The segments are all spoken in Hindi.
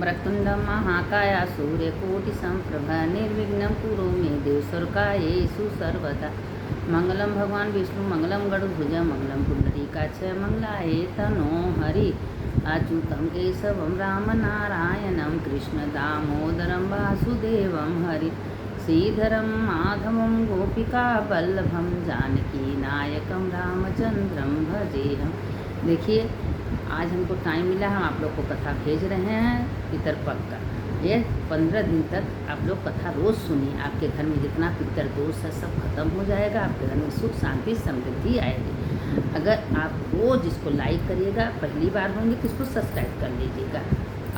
वक्रतुण्डं महाकाय सूर्यकोटिसम्प्रभा निर्विघ्नं कुरु मे देव सर्वकार्येषु सर्वदा। मंगलम भगवान विष्णु मंगलम गरुड़ध्वज मंगलम पुंडरीकाक्ष मंगलाय तनो हरि। अच्युतं केशवं राम नारायणं कृष्ण दामोदरं वासुदेवं हरि। श्रीधरं माधवं गोपिका वल्लभं जानकी नायकं रामचंद्रं भजेहम। देखिए आज हमको टाइम मिला, हम आप लोग को कथा भेज रहे हैं पितरपक्ष का। ये 15 दिन तक आप लोग कथा रोज़ सुनिए। आपके घर में जितना पितर दोष है सब खत्म हो जाएगा। आपके घर में सुख शांति समृद्धि आएगी। अगर आप रोज़ इसको लाइक करिएगा, पहली बार होंगे तो इसको सब्सक्राइब कर लीजिएगा।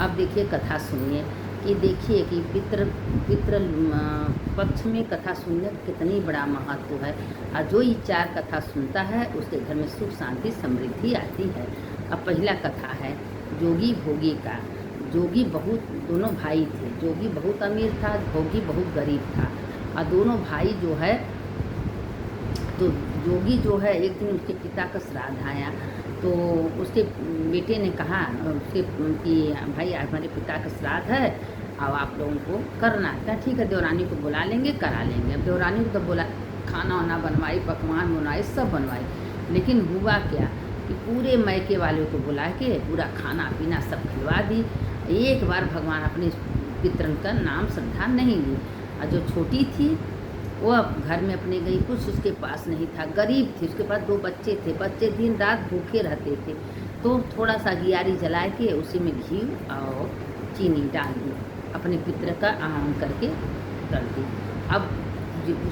अब देखिए कथा सुनिए कि देखिए कि पितृ पक्ष में कथा सुनने का कितनी बड़ा महत्व है। और जो ये 4 कथा सुनता है उसके घर में सुख शांति समृद्धि आती है। अब पहला कथा है जोगी भोगी का। जोगी बहुत दोनों भाई थे। जोगी बहुत अमीर था, भोगी बहुत गरीब था। और दोनों भाई जो है तो जोगी जो है एक दिन उसके पिता का श्राद्ध आया तो उसके बेटे ने कहा उसके कि भाई आज हमारे पिता का श्राद्ध है अब आप लोगों को करना है। कहा ठीक है, देवरानी को बुला लेंगे करा लेंगे। अब देवरानी को तो बोला, खाना वाना बनवाई, पकवान बनवाई, सब बनवाई। लेकिन हुआ क्या कि पूरे मैके वालों को बुला के पूरा खाना पीना सब खिलवा दी। एक बार भगवान अपने पितरन का नाम श्रद्धा नहीं ली। और जो छोटी थी वो अब घर में अपने गई, कुछ उसके पास नहीं था, गरीब थी, उसके पास 2 बच्चे थे। बच्चे दिन रात भूखे रहते थे। तो थोड़ा सा गियारी जला के उसी में घी और चीनी डाल दी, अपने पितर का आम करके कर दी। अब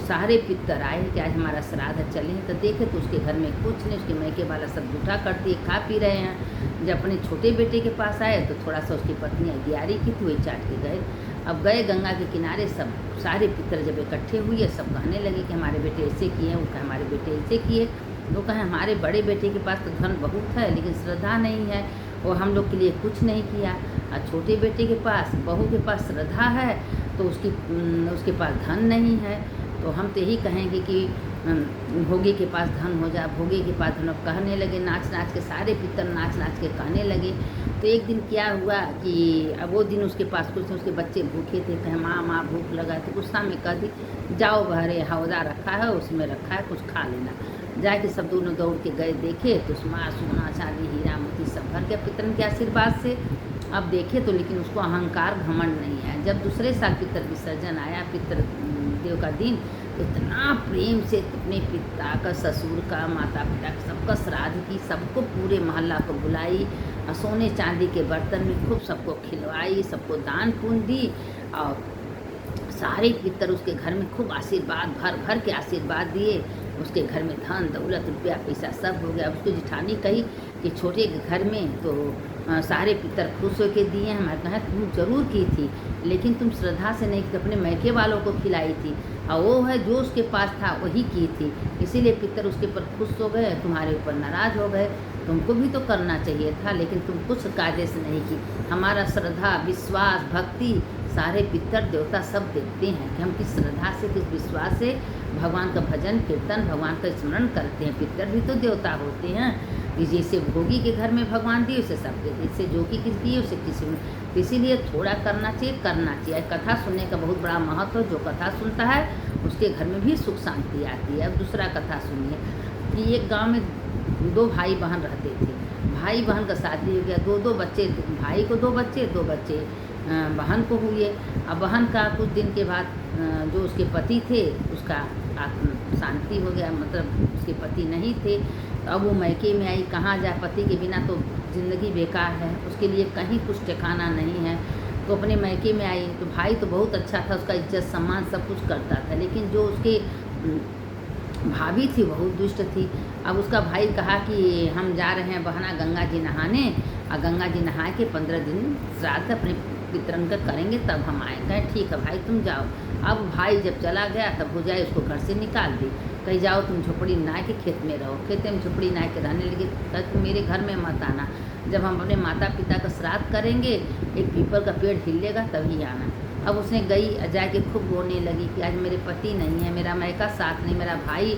सारे पितर आए कि आज हमारा श्राद्ध है चलें, तो देखे तो उसके घर में कुछ नहीं, उसके मैके वाला सब जूठा कर दिए, खा पी रहे हैं। जब अपने छोटे बेटे के पास आए तो थोड़ा सा उसकी पत्नी गियारी की थी, वही चाट के गए। अब गए गंगा के किनारे, सब सारे पितर जब इकट्ठे हुए सब कहने लगे कि हमारे बेटे ऐसे किए, वो कहे हमारे बेटे ऐसे किए। वो कहे हमारे बड़े बेटे के पास तो धन बहुत है लेकिन श्रद्धा नहीं है, वो हम लोग के लिए कुछ नहीं किया। और छोटे बेटे के पास, बहू के पास श्रद्धा है तो उसके पास धन नहीं है। तो हम तो यही कहेंगे कि भोगी के पास धन हो जाए, भोगी के पास धन। अब कहने लगे, नाच नाच के सारे पितर नाच नाच के कहने लगे। तो एक दिन क्या हुआ कि अब वो दिन उसके पास कुछ, उसके बच्चे भूखे थे, कहे माँ भूख लगा। तो गुस्सा में कह दी, जाओ बहरे हौदा रखा है उसमें रखा है, कुछ खा लेना। जाके सब दोनों दौड़ के गए, देखे तो उसमें सोना चांदी हीरा मोती सब भर गया पितरन के आशीर्वाद से। अब देखे तो लेकिन उसको अहंकार घमंड नहीं है। जब दूसरे साल पितर विसर्जन आया, पितर देव का दिन, तो इतना प्रेम से अपने पिता का, ससुर का, माता पिता का सबका श्राद्ध की, सबको पूरे मोहल्ला को बुलाई और सोने चांदी के बर्तन में खूब सबको खिलवाई, सबको दान पुण्य दी। और सारे पितर उसके घर में खूब आशीर्वाद भर भर के आशीर्वाद दिए। उसके घर में धन दौलत रुपया पैसा सब हो गया। उसको जिठानी कही कि छोटे के घर में तो सारे पितर खुश होकर दिए हैं। मैं कहा तुम जरूर की थी लेकिन तुम श्रद्धा से नहीं की, अपने मैके वालों को खिलाई थी। और वो है जो उसके पास था वही की थी, इसीलिए पितर उसके ऊपर खुश हो गए, तुम्हारे ऊपर नाराज़ हो गए। तुमको भी तो करना चाहिए था लेकिन तुम कुछ कायदे से नहीं की। हमारा श्रद्धा विश्वास भक्ति सारे पितर देवता सब देखते हैं कि हम किस श्रद्धा से किस विश्वास से भगवान का भजन कीर्तन भगवान का स्मरण करते हैं। पितर भी तो देवता होते हैं कि जैसे भोगी के घर में भगवान दिए उसे सबके, जैसे जोगी किस दिए उसे किसी में। इसीलिए थोड़ा करना चाहिए। कथा सुनने का बहुत बड़ा महत्व है। जो कथा सुनता है उसके घर में भी सुख शांति आती है। अब दूसरा कथा सुनिए कि एक गाँव में 2 भाई बहन रहते थे। भाई बहन का शादी हो गया, 2 बच्चे, भाई को 2 बच्चे, 2 बच्चे बहन को हुए। अब बहन का कुछ दिन के बाद जो उसके पति थे उसका आत्म शांति हो गया, मतलब उसके पति नहीं थे। तो अब वो मैके में आई, कहाँ जाए, पति के बिना तो ज़िंदगी बेकार है, उसके लिए कहीं कुछ ठिकाना नहीं है। तो अपने मैके में आई। तो भाई तो बहुत अच्छा था, उसका इज्जत सम्मान सब कुछ करता था, लेकिन जो उसके भाभी थी बहुत दुष्ट थी। अब उसका भाई कहा कि हम जा रहे हैं बहना गंगा जी नहाने, और गंगा जी नहा के 15 दिन श्राद्ध अपने पितरन का करेंगे तब हम आए। कहे ठीक है भाई तुम जाओ। अब भाई जब चला गया तब हो जाए उसको घर से निकाल दी, कहीं जाओ तुम झोपड़ी ना के खेत में रहो। खेत में झोपड़ी ना के रहने लगे। कहे तुम मेरे घर में मत आना, जब हम अपने माता पिता का श्राद्ध करेंगे एक पीपल का पेड़ हिलेगा तभी आना। अब उसने गई, जाके खूब रोने लगी कि आज मेरे पति नहीं है, मेरा मैका साथ नहीं, मेरा भाई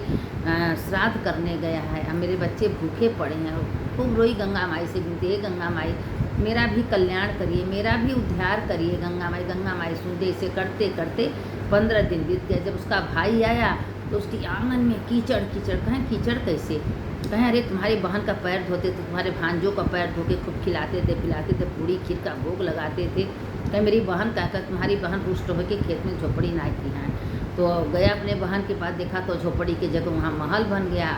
श्राद्ध करने गया है, अब मेरे बच्चे भूखे पड़े हैं। खूब रोई, गंगा माई से विनती है गंगा माई मेरा भी कल्याण करिए, मेरा भी उद्धार करिए गंगा माई सुनते। इसे करते करते 15 दिन बीत गए। जब उसका भाई आया तो उसकी आंगन में कीचड़ कीचड़। कहें कीचड़ कैसे? कहें अरे तुम्हारी बहन का पैर धोते थे, तुम्हारे भांजों का पैर धो के खूब खिलाते थे, पिलाते थे, पूड़ी खीर का भोग लगाते थे। कहें मेरी बहन कहकर तुम्हारी बहन रुष्ट होकर खेत में झोपड़ी नाचती हैं। तो गया अपने बहन के पास, देखा तो झोपड़ी की जगह वहाँ महल बन गया।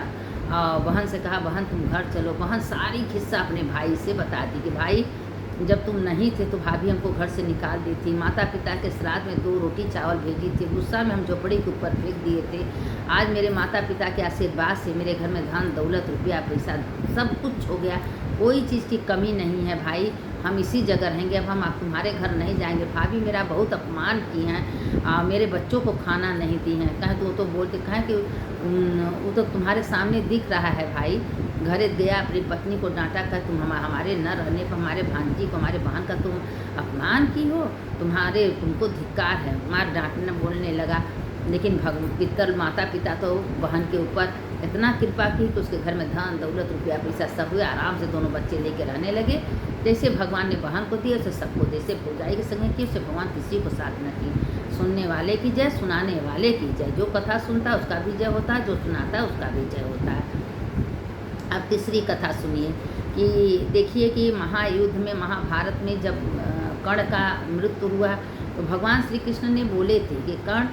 बहन से कहा बहन तुम घर चलो। बहन सारी किस्सा अपने भाई से बताती कि भाई जब तुम नहीं थे तो भाभी हमको घर से निकाल दी थी, माता पिता के श्राद्ध में 2 रोटी चावल भेजी थी, गुस्सा में हम झोपड़ी के ऊपर फेंक दिए थे। आज मेरे माता पिता के आशीर्वाद से मेरे घर में धन दौलत रुपया पैसा सब कुछ हो गया, कोई चीज़ की कमी नहीं है भाई, हम इसी जगह रहेंगे, अब हम तुम्हारे घर नहीं जाएंगे। भाभी मेरा बहुत अपमान की हैं, मेरे बच्चों को खाना नहीं दी हैं। कहें तो वो तो बोलते, कहें कि वो तो तुम्हारे सामने दिख रहा है भाई। घरे गया अपनी पत्नी को डांटा कर तुम हमारे न रहने पर हमारे भांजी को, हमारे बहन का तुम अपमान की हो, तुमको धिक्कार है। मार डांटने बोलने लगा। लेकिन पितर माता पिता तो बहन के ऊपर इतना कृपा की कि उसके घर में धन दौलत रुपया पैसा सब हुए, आराम से दोनों बच्चे लेके रहने लगे। जैसे भगवान ने बहन को दिए उसे सबको जैसे भौजाई के संग की, उसे भगवान किसी को साथ न की। सुनने वाले की जय, सुनाने वाले की जय। जो कथा सुनता है उसका भी जय होता है, जो सुनाता है उसका भी जय होता है। अब तीसरी कथा सुनिए कि देखिए कि महायुद्ध में, महाभारत में जब कर्ण का मृत्यु हुआ तो भगवान श्री कृष्ण ने बोले थे कि कर्ण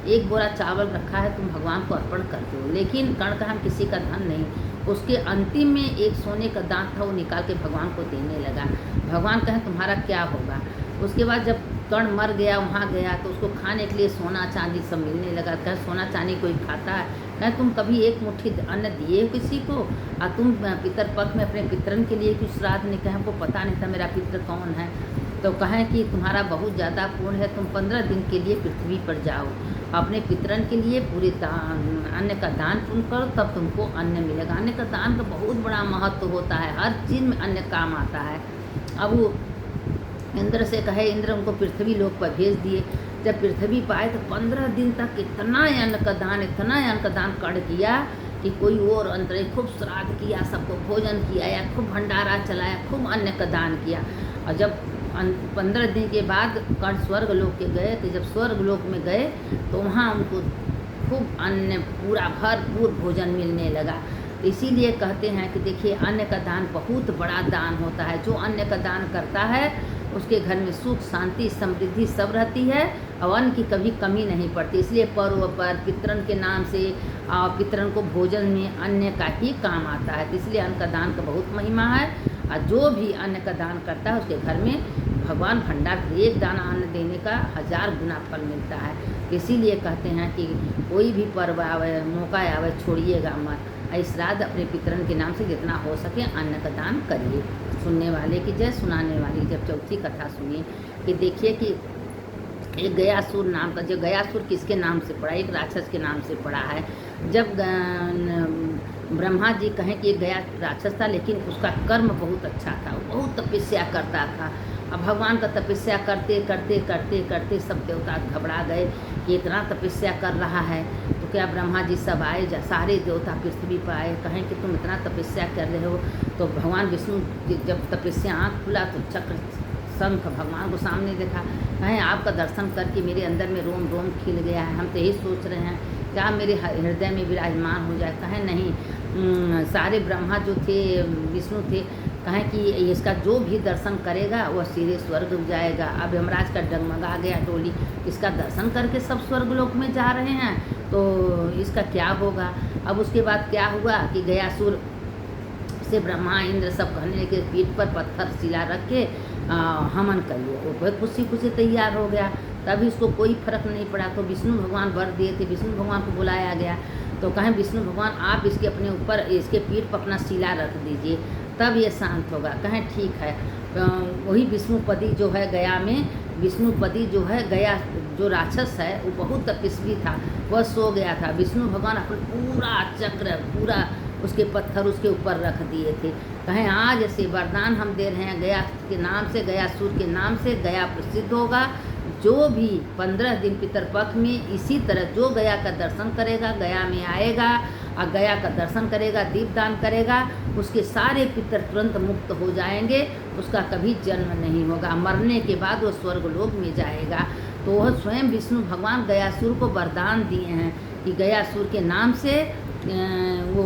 1 बोरा चावल रखा है, तुम भगवान को अर्पण कर दो। लेकिन कर्ण का हम किसी का धन नहीं। उसके अंतिम में एक सोने का दांत था, वो निकाल के भगवान को देने लगा। भगवान कहें तुम्हारा क्या होगा? उसके बाद जब कर्ण मर गया, वहाँ गया तो उसको खाने के लिए सोना चांदी सब मिलने लगा। कहे सोना चांदी कोई खाता है? कहे तुम कभी एक मुट्ठी अन्न दिए हो किसी को? और तुम पितर पक्ष में अपने पितरन के लिए कुछ श्राद्ध नहीं? कहे हमको पता नहीं था मेरा पितर कौन है। तो कहें कि तुम्हारा बहुत ज़्यादा पुण्य है, तुम 15 दिन के लिए पृथ्वी पर जाओ, अपने पितरन के लिए पूरे अन्न का दान पुण्य करो, तब तुमको अन्न मिलेगा। अन्न का दान का बहुत बड़ा महत्व होता है, हर चीज़ में अन्न काम आता है। अब वो इंद्र से कहे, इंद्र उनको पृथ्वी लोक पर भेज दिए। जब पृथ्वी पर आए तो 15 दिन तक इतना अन्न का दान कर किया कि कोई और अंतर खूब श्राद्ध किया, सबको भोजन किया या खूब भंडारा चलाया, खूब अन्न का दान किया। और जब 15 दिन के बाद कर्ण स्वर्ग लोक के गए तो जब स्वर्ग लोक में गए तो वहाँ उनको खूब अन्न पूरा भरपूर भोजन मिलने लगा। तो इसीलिए कहते हैं कि देखिए अन्न का दान बहुत बड़ा दान होता है। जो अन्न का दान करता है उसके घर में सुख शांति समृद्धि सब रहती है और अन्न की कभी कमी नहीं पड़ती। इसलिए पर्व पर पितरन के नाम से पितरन को भोजन में अन्न का ही काम आता है। तो इसलिए अन्न का दान का बहुत महिमा है। और जो भी अन्न का दान करता है उसके घर में भगवान भंडार, एक दाना अन्न देने का 1000 गुना फल मिलता है। इसीलिए कहते हैं कि कोई भी पर्व आवे, मौका आवे, छोड़िएगा मत। श्राद्ध अपने पितरन के नाम से जितना हो सके अन्न का दान करिए। सुनने वाले की जय, सुनाने वाली। जब चौथी कथा सुनिए कि देखिए कि एक गयासुर नाम का, जो गयासुर किसके नाम से पड़ा? एक राक्षस के नाम से पड़ा है। जब ब्रह्मा जी कहें कि एक गया राक्षस था, लेकिन उसका कर्म बहुत अच्छा था, वो बहुत तपस्या करता था। अब भगवान का तपस्या करते करते करते करते सब देवता घबरा गए कि इतना तपस्या कर रहा है। तो क्या ब्रह्मा जी सब आए, सारे देवता पृथ्वी पर आए, कहें कि तुम इतना तपस्या कर रहे हो। तो भगवान विष्णु जब तपस्या आँख खुला तो चक्र शंख भगवान को सामने देखा। कहें आपका दर्शन करके मेरे अंदर में रोम रोम खिल गया है, हम तो यही सोच रहे हैं क्या मेरे हृदय में विराजमान हो जाए। कहें नहीं, सारे ब्रह्मा जो थे, विष्णु थे, कहें कि इसका जो भी दर्शन करेगा वह सीधे स्वर्ग जाएगा। अब यमराज का डगमगा गया टोली, इसका दर्शन करके सब स्वर्ग लोक में जा रहे हैं तो इसका क्या होगा। अब उसके बाद क्या हुआ कि गयासुर से ब्रह्मा इंद्र सब कहने के पीठ पर पत्थर शिला रख के हमन करिए। वो बहुत खुशी खुशी तैयार हो गया। तभी इसको कोई फर्क नहीं पड़ा। तो विष्णु भगवान वर दिए थे, विष्णु भगवान को बुलाया गया। तो कहें विष्णु भगवान आप इसके अपने ऊपर, इसके पीठ पर अपना शिला रख दीजिए, तब ये शांत होगा। कहें ठीक है। वही विष्णुपति जो है गया में, विष्णुपति जो है गया जो राक्षस है वो बहुत तपस्वी था, वह सो गया था। विष्णु भगवान अपना पूरा चक्र, पूरा उसके पत्थर उसके ऊपर रख दिए थे। कहें आज ऐसे वरदान हम दे रहे हैं गया के नाम से, गयासुर के नाम से गया प्रसिद्ध होगा। जो भी 15 दिन पितरपक्ष में इसी तरह जो गया का दर्शन करेगा, गया में आएगा और गया का दर्शन करेगा, दीपदान करेगा, उसके सारे पितर तुरंत मुक्त हो जाएंगे, उसका कभी जन्म नहीं होगा, मरने के बाद वो स्वर्गलोक में जाएगा। तो वह स्वयं विष्णु भगवान गयासुर को वरदान दिए हैं कि गयासुर के नाम से वो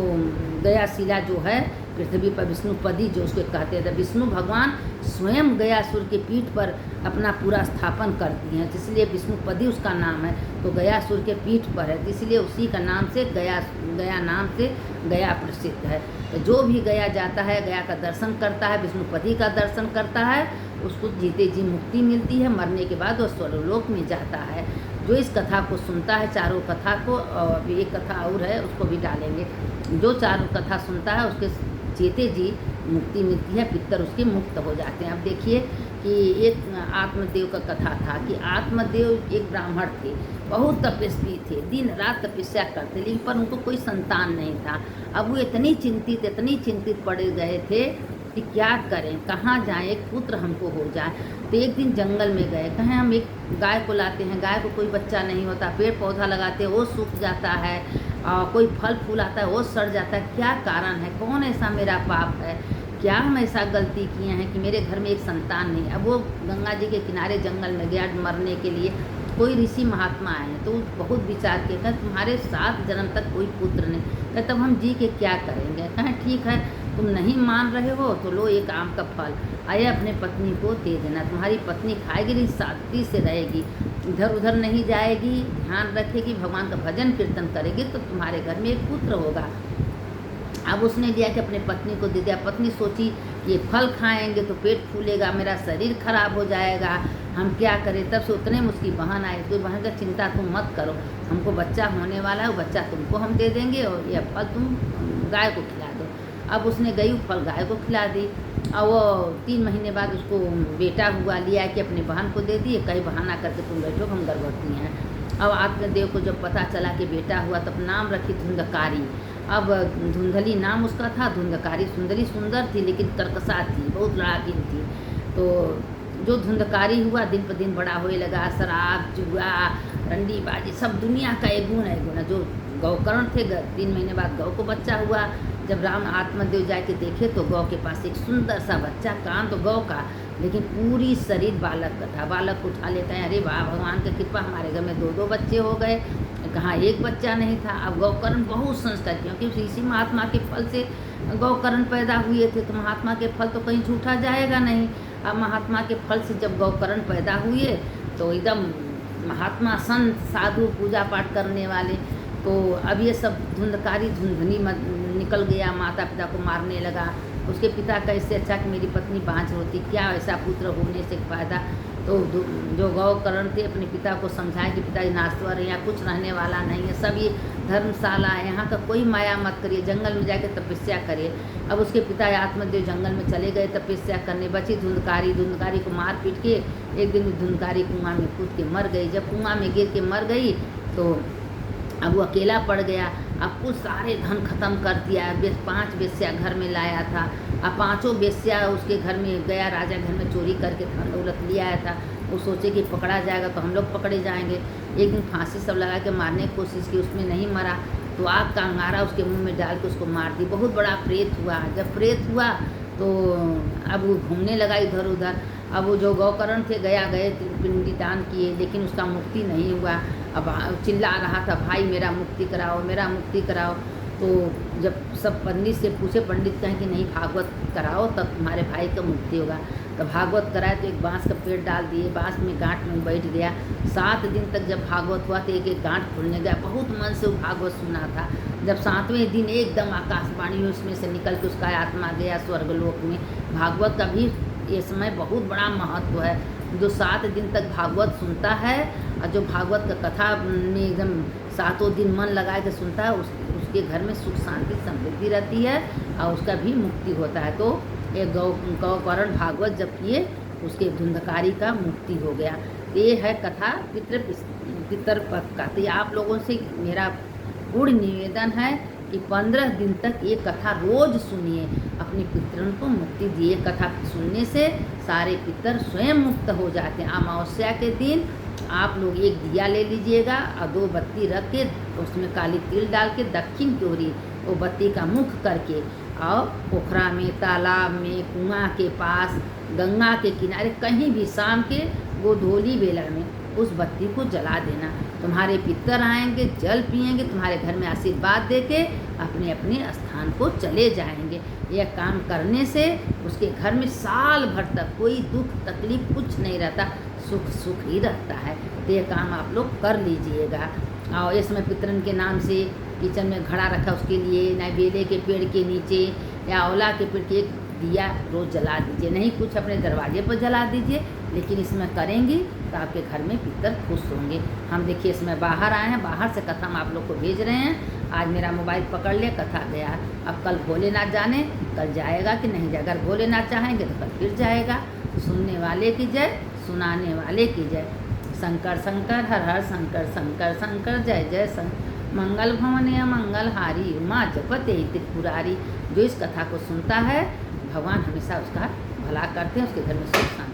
गयाशिला जो है पृथ्वी पर विष्णुपदी जो उसको कहते थे, विष्णु भगवान स्वयं गयासुर के पीठ पर अपना पूरा स्थापन कर दिए हैं, इसलिए विष्णुपदी उसका नाम है। तो गयासुर के पीठ पर है, इसलिए उसी का नाम से गया नाम से गया प्रसिद्ध है। तो जो भी गया जाता है, गया का दर्शन करता है, विष्णुपदी का दर्शन करता है, उसको जीते जी मुक्ति मिलती है, मरने के बाद वो स्वर्गलोक में जाता है। जो इस कथा को सुनता है, चारों कथा को, और एक कथा और है उसको भी डालेंगे, जो चारों कथा सुनता है उसके जीते जी मुक्ति मिलती है, पितर उसके मुक्त हो जाते हैं। अब देखिए कि एक आत्मदेव का कथा था कि आत्मदेव एक ब्राह्मण थे, बहुत तपस्वी थे, दिन रात तपस्या करते, लेकिन पर उनको कोई संतान नहीं था। अब वो इतनी चिंतित पड़े गए थे कि क्या करें, कहाँ जाएं, एक पुत्र हमको हो जाए। तो एक दिन जंगल में गए, कहें हम एक गाय को लाते हैं, गाय को कोई बच्चा नहीं होता, पेड़ पौधा लगाते वो सूख जाता है, कोई फल फूल आता है वो सड़ जाता है, क्या कारण है, कौन ऐसा मेरा पाप है, क्या हम ऐसा गलती किए हैं कि मेरे घर में एक संतान नहीं। अब वो गंगा जी के किनारे जंगल में गया मरने के लिए, कोई ऋषि महात्मा आए हैं, तो बहुत विचार किया, कहें तुम्हारे 7 जन्म तक कोई पुत्र नहीं, कहें तब हम जी के क्या करेंगे। कहें ठीक है, तुम नहीं मान रहे हो तो लो एक आम का फल, आया अपने पत्नी को दे देना, तुम्हारी पत्नी खाएगी नहीं, शांति से रहेगी, इधर उधर नहीं जाएगी, ध्यान रखेगी, भगवान का भजन कीर्तन करेगी, तो तुम्हारे घर में एक पुत्र होगा। अब उसने लिया कि अपने पत्नी को दे दिया। पत्नी सोची ये फल खाएंगे तो पेट फूलेगा, मेरा शरीर खराब हो जाएगा, हम क्या करें। तब से उतने में उसकी बहन आई, तो बहन का चिंता तुम मत करो, हमको बच्चा होने वाला है, वो बच्चा तुमको हम दे देंगे और यह फल तुम गाय को खिला दो। अब उसने गई फल गाय को खिला दी, और वो 3 महीने बाद उसको बेटा हुआ, लिया कि अपने बहन को दे दिए, कहीं बहाना करके तुम बैठो हम गर्भवती हैं। अब आत्मदेव को जब पता चला कि बेटा हुआ तब नाम रखी धुंधकारी। अब धुंधली नाम उसका था, धुंधकारी। सुंदरी सुंदर थी लेकिन कर्कशा थी, बहुत लड़ाकिन थी। तो जो धुंधकारी हुआ दिन पर दिन बड़ा होने लगा, शराब जुआ रंडीबाजी सब दुनिया का एक गुण है। जो गौकर्ण थे, 3 महीने बाद गौ को बच्चा हुआ। जब राम आत्मदेव जाके देखे तो गौ के पास एक सुंदर सा बच्चा, कान तो गौ का लेकिन पूरी शरीर बालक का था। बालक को उठा लेते हैं, अरे वाह भगवान की कृपा, हमारे घर में 2 बच्चे हो गए, कहाँ एक बच्चा नहीं था। अब गौकर्ण बहुत संस्कार, क्योंकि ऋषि महात्मा के फल से गौकर्ण पैदा हुए थे, तो महात्मा के फल तो कहीं झूठा जाएगा नहीं। अब महात्मा के फल से जब गौकर्ण पैदा हुए तो एकदम महात्मा संत साधु पूजा पाठ करने वाले। तो अब ये सब धुंधकारी धुंधनी निकल गया, माता पिता को मारने लगा। उसके पिता का इससे अच्छा कि मेरी पत्नी बाँझ होती, क्या ऐसा पुत्र होने से फायदा। तो जो गौकर्ण थे अपने पिता को समझाए कि पिताजी नाश्वर है, यहाँ कुछ रहने वाला नहीं है, सब ये धर्मशाला है, यहाँ का कोई माया मत करिए, जंगल में जाकर तपस्या करिए। अब उसके पिता आत्मदेव जंगल में चले गए तपस्या करने, बची धुंधकारी। धुंधकारी को मार पीट के एक दिन धुंधकारी कुआं में कूद के मर गई। जब कुआं में गिर के मर गई तो अब वो अकेला पड़ गया। अब कुछ सारे धन खत्म कर दिया। 5 वेश्या घर में लाया था, अब 5 वेश्या उसके घर में गया, राजा घर में चोरी करके धन दौलत ले आया था। वो सोचे कि पकड़ा जाएगा तो हम लोग पकड़े जाएंगे। एक दिन फांसी सब लगा के मारने की कोशिश की, उसमें नहीं मरा तो आग का अंगारा उसके मुंह में डाल के उसको मार दी। बहुत बड़ा प्रेत हुआ। जब प्रेत हुआ तो अब वो घूमने लगा इधर उधर। अब वो जो गौकर्ण थे गए पिंडी दान किए, लेकिन उसका मुक्ति नहीं हुआ। अब चिल्ला रहा था, भाई मेरा मुक्ति कराओ, मेरा मुक्ति कराओ। तो जब सब पंडित से पूछे, पंडित कहें कि नहीं भागवत कराओ तब तुम्हारे भाई का मुक्ति होगा। तो भागवत कराए तो एक बांस का पेड़ डाल दिए, बांस में गांठ में बैठ गया। 7 दिन तक जब भागवत हुआ तो एक एक गांठ खुलने गया। बहुत मन से वो भागवत सुना था। जब 7वें दिन एकदम आकाशवाणी उसमें से निकल के उसका आत्मा गया स्वर्गलोक में। भागवत का भी ये समय बहुत बड़ा महत्व है। जो 7 दिन तक भागवत सुनता है और जो भागवत का कथा में एकदम 7 दिन मन लगा के सुनता है, उसके घर में सुख शांति समृद्धि रहती है और उसका भी मुक्ति होता है। तो ये गौकर्ण भागवत जब किए उसके धुंधकारी का मुक्ति हो गया। ये है कथा पितर पक्ष का। तो आप लोगों से मेरा पूर्ण निवेदन है कि 15 दिन तक ये कथा रोज सुनिए, अपने पितरों को मुक्ति दिए। कथा सुनने से सारे पितर स्वयं मुक्त हो जाते हैं। अमावस्या के दिन आप लोग एक दिया ले लीजिएगा और 2 बत्ती रख के उसमें काली तिल डाल के दक्षिण की ओर वो बत्ती का मुख करके और पोखरा में, तालाब में, कुआं के पास, गंगा के किनारे कहीं भी शाम के गोधूली बेला में उस बत्ती को जला देना। तुम्हारे पितर आएंगे, जल पिएंगे, तुम्हारे घर में आशीर्वाद देके अपने अपने स्थान को चले जाएंगे। यह काम करने से उसके घर में साल भर तक कोई दुख तकलीफ कुछ नहीं रहता, सुख सुख ही रहता है। तो यह काम आप लोग कर लीजिएगा। और इसमें पितरन के नाम से किचन में घड़ा रखा, उसके लिए ना बेले के पेड़ के नीचे या आंवला के पेड़ के एक दिया रोज़ जला दीजिए। नहीं कुछ अपने दरवाजे पर जला दीजिए, लेकिन इसमें करेंगी तो आपके घर में पितर खुश होंगे। हम देखिए इसमें बाहर आए हैं, बाहर से कथा हम आप लोग को भेज रहे हैं। आज मेरा मोबाइल पकड़ लिया, कथा गया। अब कल भोलेनाथ जाने कल जाएगा कि नहीं जाएगा। अगर भोलेनाथ चाहेंगे तो कल फिर जाएगा। सुनने वाले की जय, सुनाने वाले की जय। शंकर शंकर हर हर शंकर शंकर शंकर जय जय शंकर। मंगल भवने मंगल हारी उमा जपते त्रिपुरारी। जो इस कथा को सुनता है भगवान हमेशा उसका भला करते हैं, उसके घर में सुख शांति